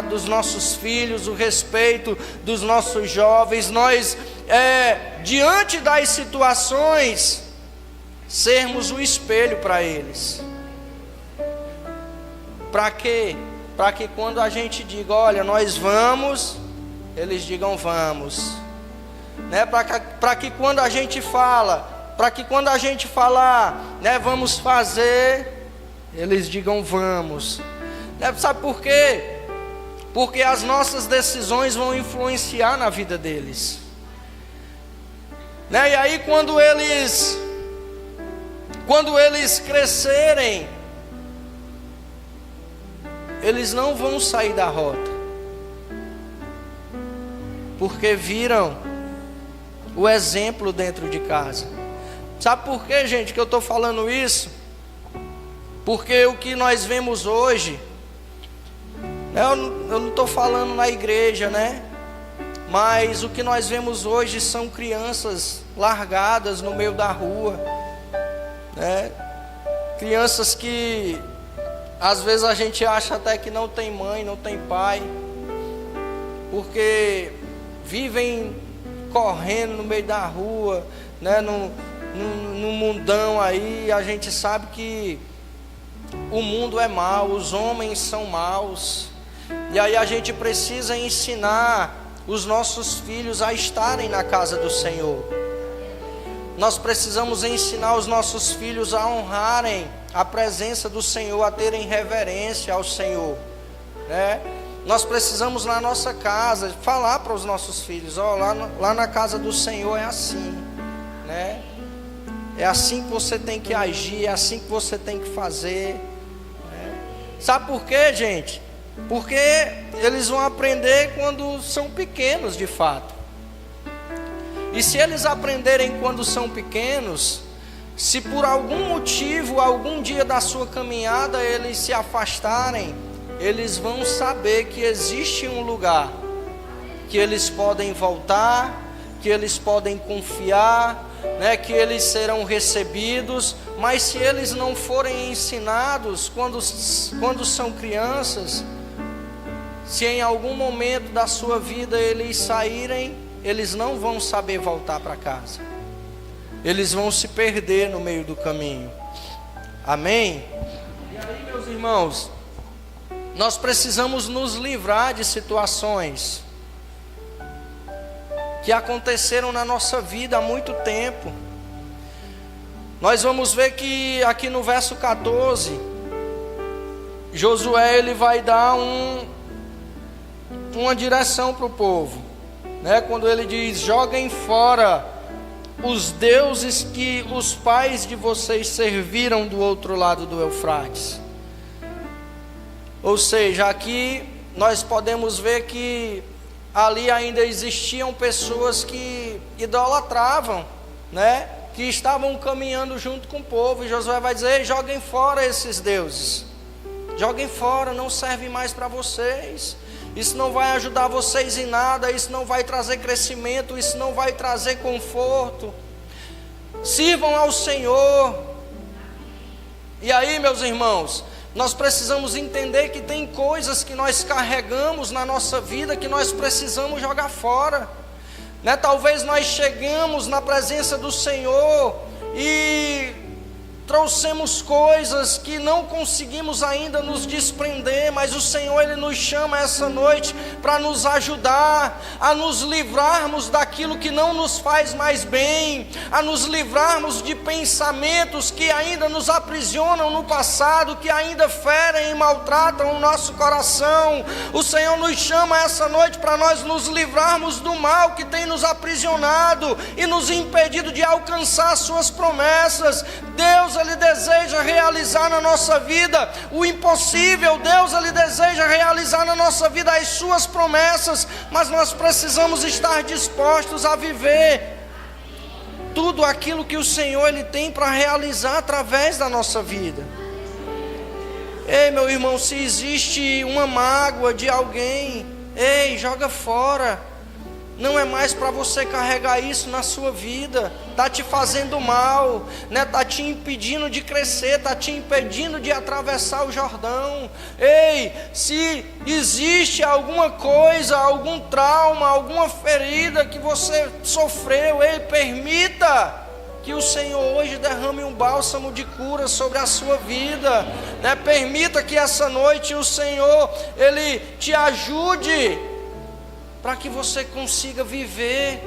dos nossos filhos, o respeito dos nossos jovens. Nós, diante das situações, sermos o espelho para eles. Para quê? Para que quando a gente diga, olha, nós vamos, eles digam vamos. Para que quando a gente fala, para que quando a gente falar, vamos fazer, eles digam vamos. Sabe por quê? Porque as nossas decisões vão influenciar na vida deles. E aí quando eles crescerem, eles não vão sair da rota, porque viram o exemplo dentro de casa. Sabe por quê, gente, que eu estou falando isso? Porque o que nós vemos hoje, eu não estou falando na igreja, mas o que nós vemos hoje são crianças largadas no meio da rua, crianças que às vezes a gente acha até que não tem mãe, não tem pai, porque vivem correndo no meio da rua, no mundão aí. A gente sabe que o mundo é mau, os homens são maus, e aí a gente precisa ensinar os nossos filhos a estarem na casa do Senhor. Nós precisamos ensinar os nossos filhos a honrarem a presença do Senhor, a terem reverência ao Senhor, Nós precisamos na nossa casa falar para os nossos filhos, lá na casa do Senhor é assim, É assim que você tem que agir, é assim que você tem que fazer, Sabe por quê, gente? Porque eles vão aprender quando são pequenos, de fato. E se eles aprenderem quando são pequenos, se por algum motivo, algum dia da sua caminhada, eles se afastarem, eles vão saber que existe um lugar que eles podem voltar, que eles podem confiar, que eles serão recebidos, mas se eles não forem ensinados quando são crianças, se em algum momento da sua vida eles saírem, eles não vão saber voltar para casa. Eles vão se perder no meio do caminho. Amém? E aí, meus irmãos, nós precisamos nos livrar de situações que aconteceram na nossa vida há muito tempo. Nós vamos ver que aqui no verso 14, Josué ele vai dar uma direção para o povo, né? Quando ele diz: joguem fora os deuses que os pais de vocês serviram do outro lado do Eufrates. Ou seja, aqui nós podemos ver que ali ainda existiam pessoas que idolatravam, né? Que estavam caminhando junto com o povo, e Josué vai dizer: joguem fora esses deuses, joguem fora, não servem mais para vocês, isso não vai ajudar vocês em nada, isso não vai trazer crescimento, isso não vai trazer conforto, sirvam ao Senhor. E aí, meus irmãos, nós precisamos entender que tem coisas que nós carregamos na nossa vida que nós precisamos jogar fora, né? Talvez nós chegamos na presença do Senhor e trouxemos coisas que não conseguimos ainda nos desprender, mas o Senhor ele nos chama essa noite para nos ajudar a nos livrarmos daquilo que não nos faz mais bem, a nos livrarmos de pensamentos que ainda nos aprisionam no passado, que ainda ferem e maltratam o nosso coração. O Senhor nos chama essa noite para nós nos livrarmos do mal que tem nos aprisionado e nos impedido de alcançar suas promessas. Deus ele deseja realizar na nossa vida o impossível. Deus ele deseja realizar na nossa vida as suas promessas, mas nós precisamos estar dispostos a viver tudo aquilo que o Senhor ele tem para realizar através da nossa vida. Ei, meu irmão, se existe uma mágoa de alguém, ei, joga fora. Não é mais para você carregar isso na sua vida. Está te fazendo mal, né? Está te impedindo de crescer, está te impedindo de atravessar o Jordão. Ei, se existe alguma coisa, algum trauma, alguma ferida que você sofreu, ei, permita que o Senhor hoje derrame um bálsamo de cura sobre a sua vida, né? Permita que essa noite o Senhor ele te ajude para que você consiga viver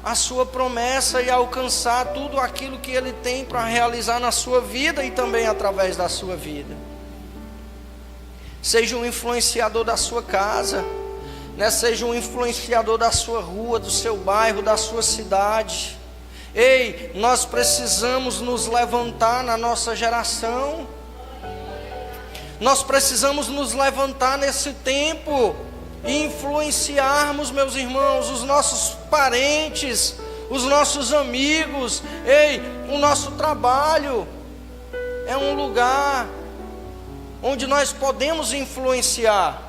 a sua promessa e alcançar tudo aquilo que Ele tem para realizar na sua vida e também através da sua vida. Seja um influenciador da sua casa, né? Seja um influenciador da sua rua, do seu bairro, da sua cidade. Ei, nós precisamos nos levantar na nossa geração. Nós precisamos nos levantar nesse tempo e influenciarmos, meus irmãos, os nossos parentes, os nossos amigos. Ei, o nosso trabalho é um lugar onde nós podemos influenciar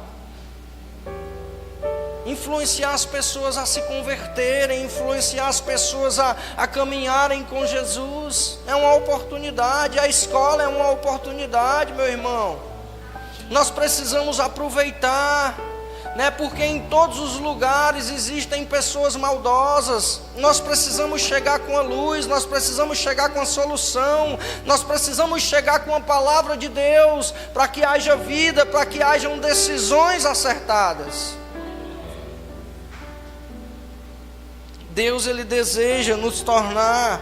as pessoas a se converterem, influenciar as pessoas a caminharem com Jesus. É uma oportunidade, a escola é uma oportunidade, meu irmão. Nós precisamos aproveitar, né? Porque em todos os lugares existem pessoas maldosas. Nós precisamos chegar com a luz, nós precisamos chegar com a solução, nós precisamos chegar com a palavra de Deus, para que haja vida, para que hajam decisões acertadas. Deus ele deseja nos tornar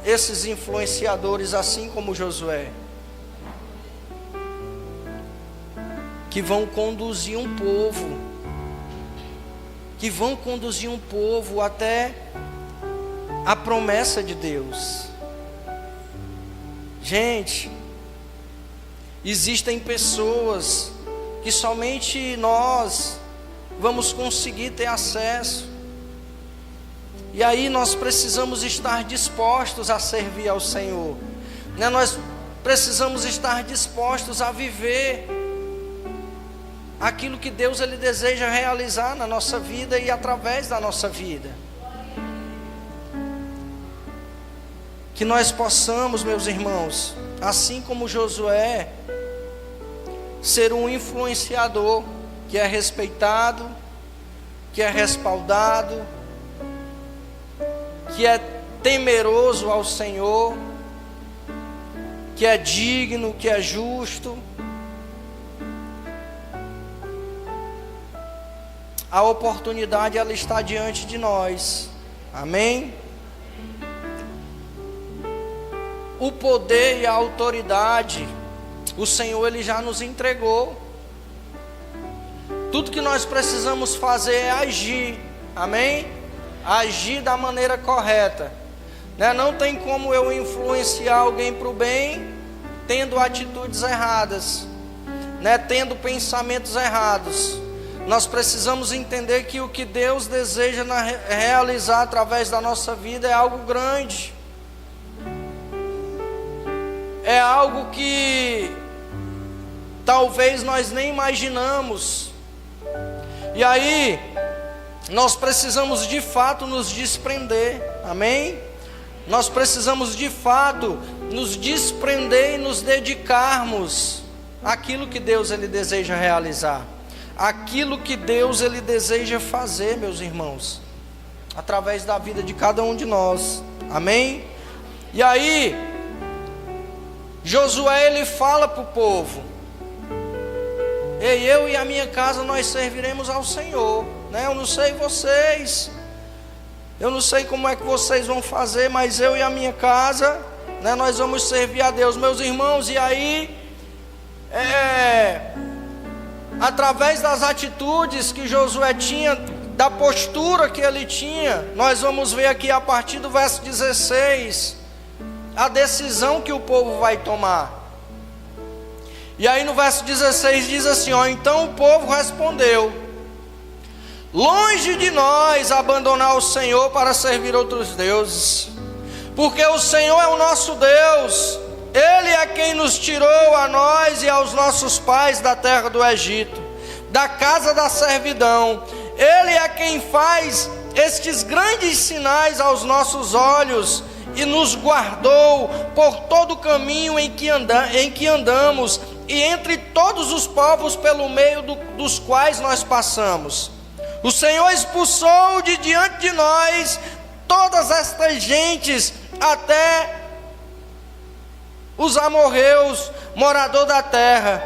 esses influenciadores, assim como Josué, que vão conduzir um povo, até a promessa de Deus. Gente, existem pessoas que somente nós vamos conseguir ter acesso, e aí nós precisamos estar dispostos a servir ao Senhor, né? Nós precisamos estar dispostos a viver aquilo que Deus ele deseja realizar na nossa vida e através da nossa vida. que nós possamos, meus irmãos, assim como Josué, ser um influenciador que é respeitado, que é respaldado, que é temeroso ao Senhor, que é digno, que é justo. A oportunidade, ela está diante de nós. Amém? O poder e a autoridade, o Senhor, Ele já nos entregou. Tudo que nós precisamos fazer é agir. Amém? Agir da maneira correta. Não tem como eu influenciar alguém para o bem tendo atitudes erradas, tendo pensamentos errados. Nós precisamos entender que o que Deus deseja realizar através da nossa vida é algo grande. É algo que talvez nós nem imaginamos. E aí, nós precisamos de fato nos desprender. Amém? Nós precisamos de fato nos desprender e nos dedicarmos àquilo que Deus Ele deseja realizar. Aquilo que Deus Ele deseja fazer, meus irmãos, através da vida de cada um de nós. Amém? E aí, Josué, ele fala para o povo: ei, eu e a minha casa, nós serviremos ao Senhor. Eu não sei vocês, eu não sei como é que vocês vão fazer, mas eu e a minha casa, nós vamos servir a Deus, meus irmãos. E aí, através das atitudes que Josué tinha, da postura que ele tinha, nós vamos ver aqui a partir do verso 16, a decisão que o povo vai tomar. E aí no verso 16 diz assim, então o povo respondeu: longe de nós abandonar o Senhor para servir outros deuses, porque o Senhor é o nosso Deus, Ele é quem nos tirou a nós e aos nossos pais da terra do Egito, da casa da servidão. Ele é quem faz estes grandes sinais aos nossos olhos e nos guardou por todo o caminho em que andamos e entre todos os povos pelo meio dos quais nós passamos. O Senhor expulsou de diante de nós todas estas gentes, até os amorreus, morador da terra.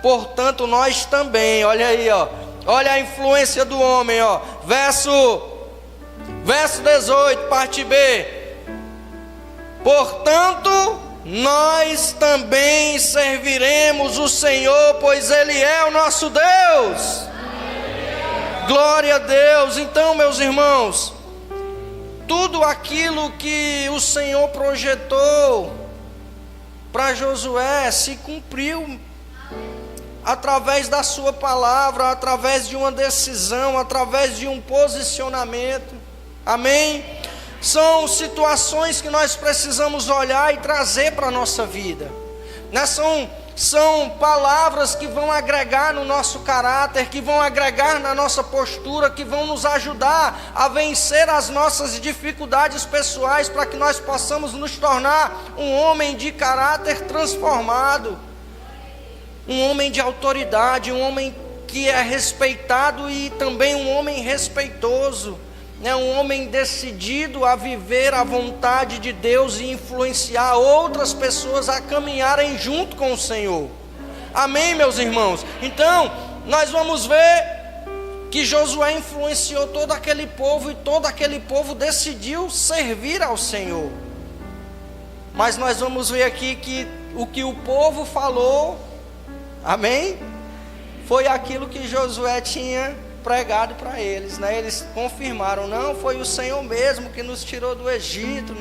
Portanto, nós também, olha aí, olha a influência do homem, verso 18, parte B. Portanto, nós também serviremos o Senhor, pois Ele é o nosso Deus. Glória a Deus. Então, meus irmãos, tudo aquilo que o Senhor projetou para Josué se cumpriu através da sua palavra, através de uma decisão, através de um posicionamento. Amém? São situações que nós precisamos olhar e trazer para a nossa vida, São palavras que vão agregar no nosso caráter, que vão agregar na nossa postura, que vão nos ajudar a vencer as nossas dificuldades pessoais, para que nós possamos nos tornar um homem de caráter transformado, um homem de autoridade, um homem que é respeitado e também um homem respeitoso, um homem decidido a viver a vontade de Deus e influenciar outras pessoas a caminharem junto com o Senhor. Amém, meus irmãos? Então, nós vamos ver que Josué influenciou todo aquele povo, e todo aquele povo decidiu servir ao Senhor. Mas nós vamos ver aqui que o que o povo falou, amém, foi aquilo que Josué tinha pregado para eles, Eles confirmaram: não, foi o Senhor mesmo que nos tirou do Egito,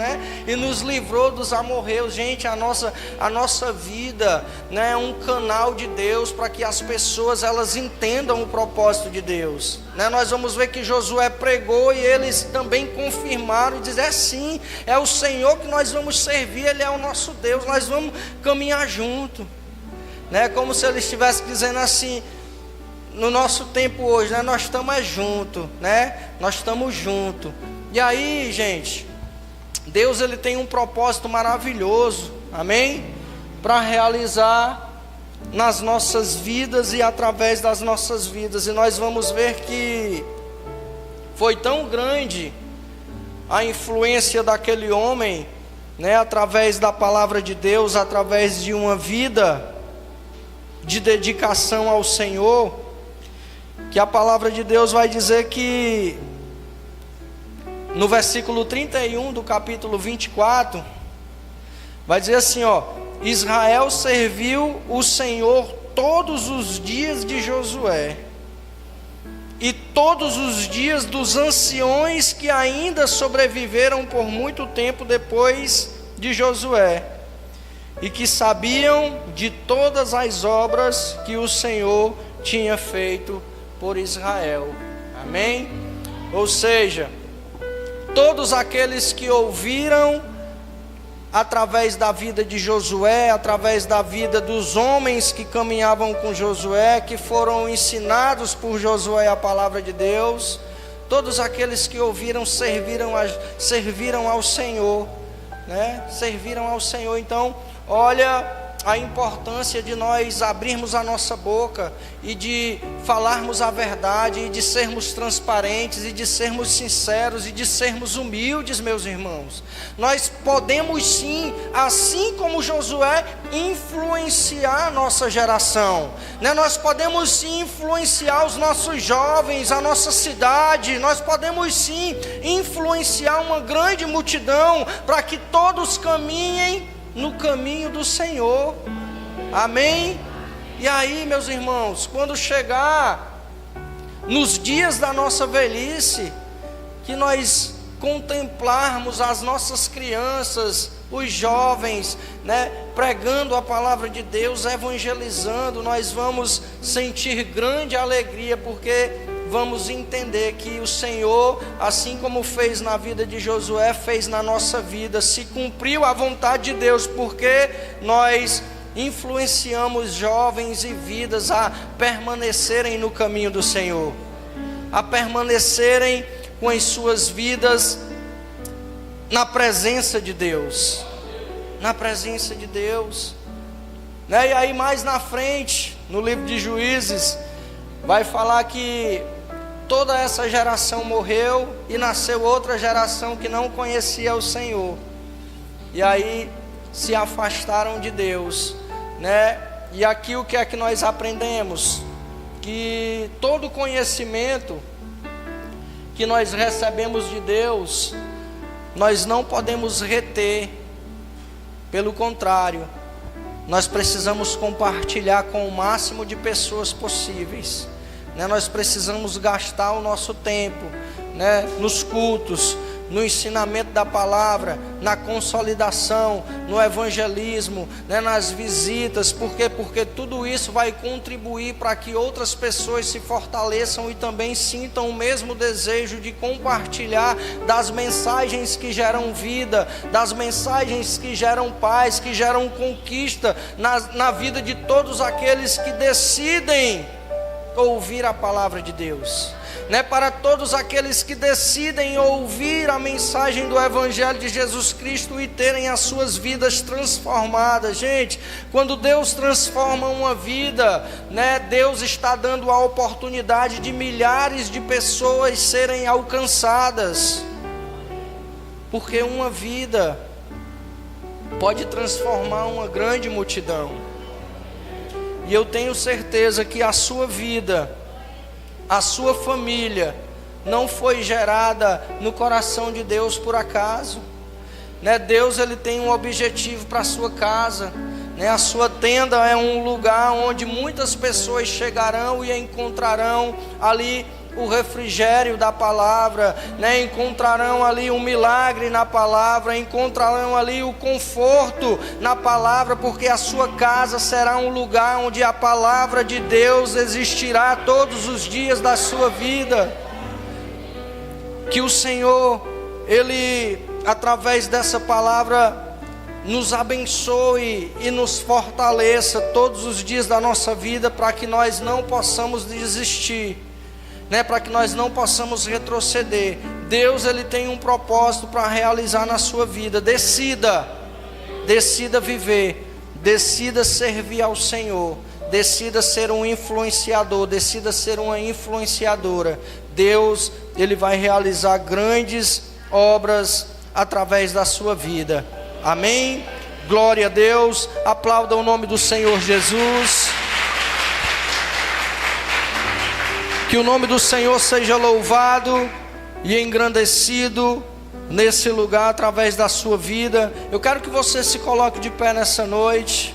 e nos livrou dos amorreus. Gente, a nossa vida, é um canal de Deus para que as pessoas elas entendam o propósito de Deus, Nós vamos ver que Josué pregou e eles também confirmaram e disseram: sim, é o Senhor que nós vamos servir, Ele é o nosso Deus, nós vamos caminhar junto, como se ele estivesse dizendo assim: no nosso tempo hoje, nós estamos juntos, Nós estamos juntos. E aí, gente, Deus ele tem um propósito maravilhoso, amém? Para realizar nas nossas vidas e através das nossas vidas. E nós vamos ver que foi tão grande a influência daquele homem, né, através da palavra de Deus, através de uma vida de dedicação ao Senhor, que a palavra de Deus vai dizer que no versículo 31 do capítulo 24, vai dizer assim, ó: Israel serviu o Senhor todos os dias de Josué, e todos os dias dos anciões que ainda sobreviveram por muito tempo depois de Josué, e que sabiam de todas as obras que o Senhor tinha feito por Israel. Amém? Ou seja, todos aqueles que ouviram através da vida de Josué, através da vida dos homens que caminhavam com Josué, que foram ensinados por Josué a palavra de Deus, todos aqueles que ouviram serviram ao Senhor, né? Serviram ao Senhor. Então, olha a importância de nós abrirmos a nossa boca e de falarmos a verdade, e de sermos transparentes, e de sermos sinceros, e de sermos humildes, meus irmãos. Nós podemos sim, assim como Josué, influenciar a nossa geração, né? Nós podemos sim influenciar os nossos jovens, a nossa cidade. Nós podemos sim influenciar uma grande multidão, para que todos caminhem no caminho do Senhor. Amém? E aí, meus irmãos, quando chegar nos dias da nossa velhice, que nós contemplarmos as nossas crianças, os jovens, né, pregando a palavra de Deus, evangelizando, nós vamos sentir grande alegria, porque vamos entender que o Senhor, assim como fez na vida de Josué, fez na nossa vida. Se cumpriu a vontade de Deus, porque nós influenciamos jovens e vidas a permanecerem no caminho do Senhor, a permanecerem com as suas vidas na presença de Deus, na presença de Deus, né? E aí mais na frente, no livro de Juízes, vai falar que toda essa geração morreu e nasceu outra geração que não conhecia o Senhor, e aí se afastaram de Deus, né? E aqui o que é que nós aprendemos? Que todo conhecimento que nós recebemos de Deus, nós não podemos reter. Pelo contrário, nós precisamos compartilhar com o máximo de pessoas possíveis, né? Nós precisamos gastar o nosso tempo, né, nos cultos, no ensinamento da palavra, na consolidação, no evangelismo, né, nas visitas. Por quê? Porque tudo isso vai contribuir para que outras pessoas se fortaleçam e também sintam o mesmo desejo de compartilhar das mensagens que geram vida, das mensagens que geram paz, que geram conquista na vida de todos aqueles que decidem ouvir a palavra de Deus, né? Para todos aqueles que decidem ouvir a mensagem do Evangelho de Jesus Cristo e terem as suas vidas transformadas. Gente, quando Deus transforma uma vida, né, Deus está dando a oportunidade de milhares de pessoas serem alcançadas, porque uma vida pode transformar uma grande multidão. E eu tenho certeza que a sua vida, a sua família, não foi gerada no coração de Deus por acaso, né? Deus, ele tem um objetivo para a sua casa, né? A sua tenda é um lugar onde muitas pessoas chegarão e encontrarão ali o refrigério da palavra, né? Encontrarão ali um milagre na palavra, encontrarão ali o conforto na palavra, porque a sua casa será um lugar onde a palavra de Deus existirá todos os dias da sua vida. Que o Senhor, ele, através dessa palavra, nos abençoe e nos fortaleça todos os dias da nossa vida, para que nós não possamos desistir, para que nós não possamos retroceder. Deus, Ele tem um propósito para realizar na sua vida. Decida viver, decida servir ao Senhor, decida ser um influenciador, decida ser uma influenciadora. Deus, Ele vai realizar grandes obras através da sua vida. Amém? Glória a Deus. Aplauda o nome do Senhor Jesus. Que o nome do Senhor seja louvado e engrandecido nesse lugar através da sua vida. Eu quero que você se coloque de pé nessa noite.